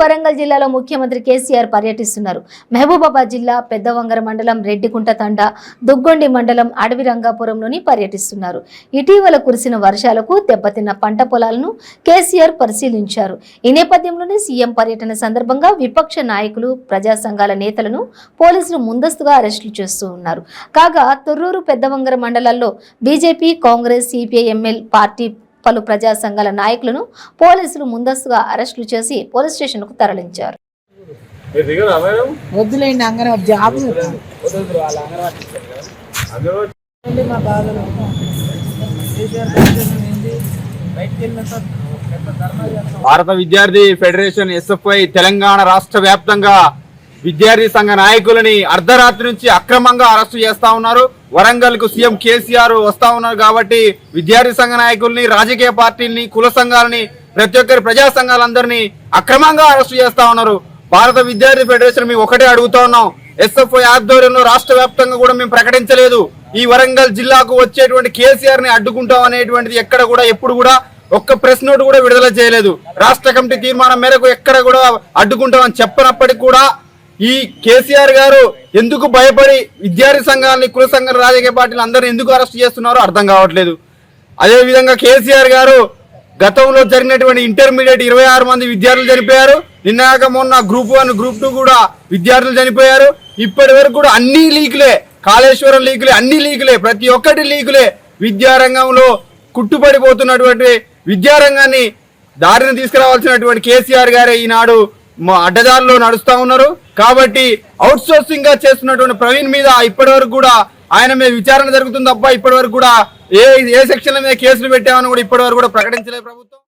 వరంగల్ జిల్లాలో ముఖ్యమంత్రి కేసీఆర్ పర్యటిస్తున్నారు. మహబూబాబాద్ జిల్లా పెద్దవంగర మండలం రెడ్డికుంట తండా, దుగ్గొండి మండలం అడవి రంగాపురంలోని పర్యటిస్తున్నారు. ఇటీవల కురిసిన వర్షాలకు దెబ్బతిన్న పంట పొలాలను కేసీఆర్ పరిశీలించారు. ఈ నేపథ్యంలోనే సీఎం పర్యటన సందర్భంగా విపక్ష నాయకులు, ప్రజా సంఘాల నేతలను పోలీసులు ముందస్తుగా అరెస్టులు చేస్తూ ఉన్నారు. కాగా తొర్రూరు, పెద్దవంగర మండలాల్లో బీజేపీ, కాంగ్రెస్, సిపిఐ-ఎంఎల్ పార్టీ పలు ప్రజా సంఘాల నాయకులను పోలీసులు ముందస్తుగా అరెస్టులు చేసి పోలీస్ స్టేషన్ కు తరలించారు. భారత విద్యార్థి ఫెడరేషన్ ఎస్ఎఫ్ఐ తెలంగాణ రాష్ట్ర వ్యాప్తంగా విద్యార్థి సంఘ నాయకులని అర్ధరాత్రి నుంచి అక్రమంగా అరెస్టు చేస్తా ఉన్నారు. వరంగల్ కు సీఎం కేసీఆర్ వస్తా ఉన్నారు కాబట్టి విద్యార్థి సంఘ నాయకుల్ని, రాజకీయ పార్టీల్ని, కుల సంఘాలని, ప్రతి ఒక్కరి ప్రజా సంఘాలందరినీ అక్రమంగా అరెస్టు చేస్తా ఉన్నారు. భారత విద్యార్థి ఫెడరేషన్ మేము ఒకటే అడుగుతా ఉన్నాం, ఎస్ఎఫ్ఐ ఆధ్వర్యంలో రాష్ట్ర వ్యాప్తంగా కూడా మేము ప్రకటించలేదు. ఈ వరంగల్ జిల్లాకు వచ్చేటువంటి కేసీఆర్ ని అడ్డుకుంటాం అనేటువంటిది ఎక్కడ కూడా ఎప్పుడు కూడా ఒక్క ప్రెస్ నోట్ కూడా విడుదల చేయలేదు. రాష్ట్ర కమిటీ తీర్మానం మేరకు ఎక్కడ కూడా అడ్డుకుంటామని చెప్పినప్పటికీ కూడా ఈ కేసీఆర్ గారు ఎందుకు భయపడి విద్యార్థి సంఘాలని, కుల సంఘాల, రాజకీయ పార్టీలు అందరినీ ఎందుకు అరెస్ట్ చేస్తున్నారో అర్థం కావట్లేదు. అదేవిధంగా కేసీఆర్ గారు గతంలో జరిగినటువంటి ఇంటర్మీడియట్ 26 మంది విద్యార్థులు చనిపోయారు. నిన్నాక మొన్న గ్రూప్ 1, గ్రూప్ 2 కూడా విద్యార్థులు చనిపోయారు. ఇప్పటి వరకు కూడా అన్ని లీకులే, కాళేశ్వరం లీకులే, అన్ని లీకులే, ప్రతి ఒక్కటి లీకులే. విద్యారంగంలో కుట్టుపడిపోతున్నటువంటి విద్యారంగాన్ని దారిని తీసుకురావాల్సినటువంటి కేసీఆర్ గారే ఈనాడు అడ్డదారిలో నడుస్తా ఉన్నారు. కాబట్టి అవుట్ సోర్సింగ్ గా చేస్తున్నటువంటి ప్రవీణ్ మీద ఇప్పటి వరకు కూడా ఆయన మీద విచారణ జరుగుతుంది తప్ప ఇప్పటి వరకు కూడా ఏ సెక్షన్ల మీద కేసులు పెట్టామని కూడా ఇప్పటి వరకు కూడా ప్రకటించలేదు ప్రభుత్వం.